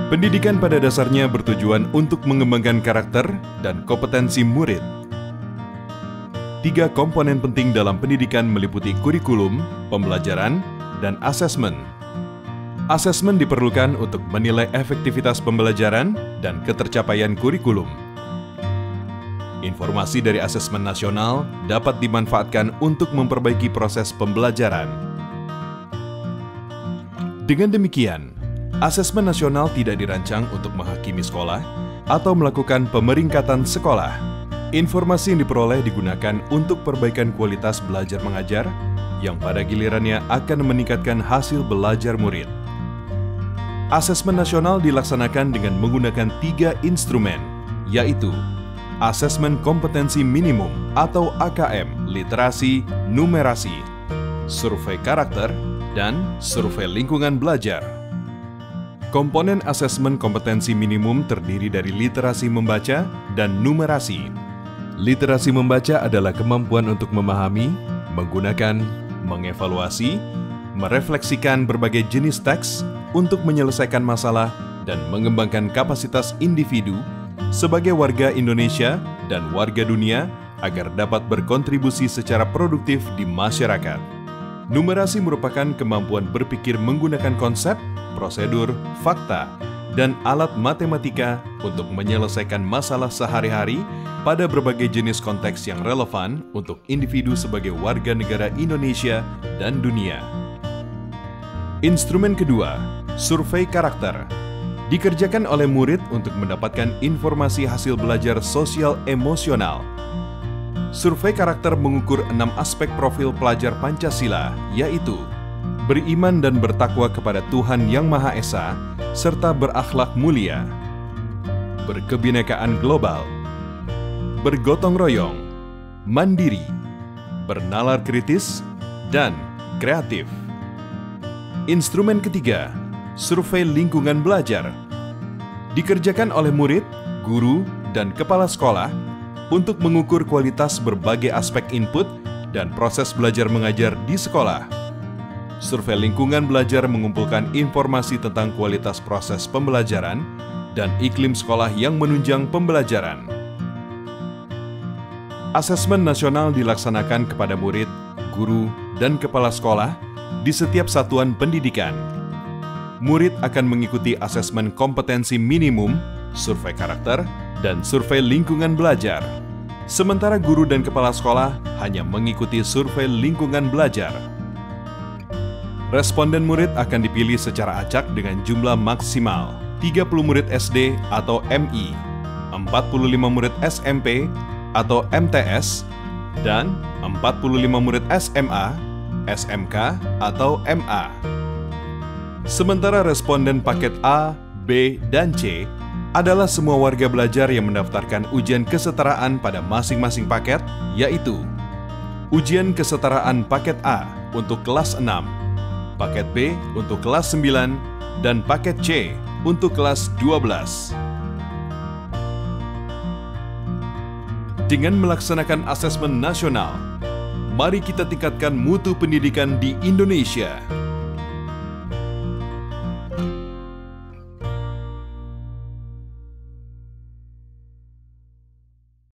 Pendidikan pada dasarnya bertujuan untuk mengembangkan karakter dan kompetensi murid. 3 komponen penting dalam pendidikan meliputi kurikulum, pembelajaran, dan asesmen. Asesmen diperlukan untuk menilai efektivitas pembelajaran dan ketercapaian kurikulum. Informasi dari asesmen nasional dapat dimanfaatkan untuk memperbaiki proses pembelajaran. Dengan demikian, asesmen nasional tidak dirancang untuk menghakimi sekolah atau melakukan pemeringkatan sekolah. Informasi yang diperoleh digunakan untuk perbaikan kualitas belajar mengajar yang pada gilirannya akan meningkatkan hasil belajar murid. Asesmen nasional dilaksanakan dengan menggunakan 3 instrumen, yaitu Asesmen Kompetensi Minimum atau AKM, Literasi, Numerasi, Survei Karakter, dan Survei Lingkungan Belajar. Komponen asesmen kompetensi minimum terdiri dari literasi membaca dan numerasi. Literasi membaca adalah kemampuan untuk memahami, menggunakan, mengevaluasi, merefleksikan berbagai jenis teks untuk menyelesaikan masalah dan mengembangkan kapasitas individu sebagai warga Indonesia dan warga dunia agar dapat berkontribusi secara produktif di masyarakat. Numerasi merupakan kemampuan berpikir menggunakan konsep, prosedur, fakta, dan alat matematika untuk menyelesaikan masalah sehari-hari pada berbagai jenis konteks yang relevan untuk individu sebagai warga negara Indonesia dan dunia. Instrumen kedua, survei karakter, dikerjakan oleh murid untuk mendapatkan informasi hasil belajar sosial emosional. Survei karakter mengukur 6 aspek profil pelajar Pancasila, yaitu beriman dan bertakwa kepada Tuhan Yang Maha Esa, serta berakhlak mulia, berkebinekaan global, bergotong royong, mandiri, bernalar kritis, dan kreatif. Instrumen ketiga, survei lingkungan belajar, dikerjakan oleh murid, guru, dan kepala sekolah untuk mengukur kualitas berbagai aspek input dan proses belajar mengajar di sekolah. Survei lingkungan belajar mengumpulkan informasi tentang kualitas proses pembelajaran dan iklim sekolah yang menunjang pembelajaran. Asesmen nasional dilaksanakan kepada murid, guru, dan kepala sekolah di setiap satuan pendidikan. Murid akan mengikuti asesmen kompetensi minimum, survei karakter, dan survei lingkungan belajar. Sementara guru dan kepala sekolah hanya mengikuti survei lingkungan belajar. Responden murid akan dipilih secara acak dengan jumlah maksimal 30 murid SD atau MI, 45 murid SMP atau MTS, dan 45 murid SMA, SMK atau MA. Sementara responden paket A, B, dan C adalah semua warga belajar yang mendaftarkan ujian kesetaraan pada masing-masing paket, yaitu ujian kesetaraan paket A untuk kelas 6, paket B untuk kelas 9, dan paket C untuk kelas 12. Dengan melaksanakan asesmen nasional, mari kita tingkatkan mutu pendidikan di Indonesia.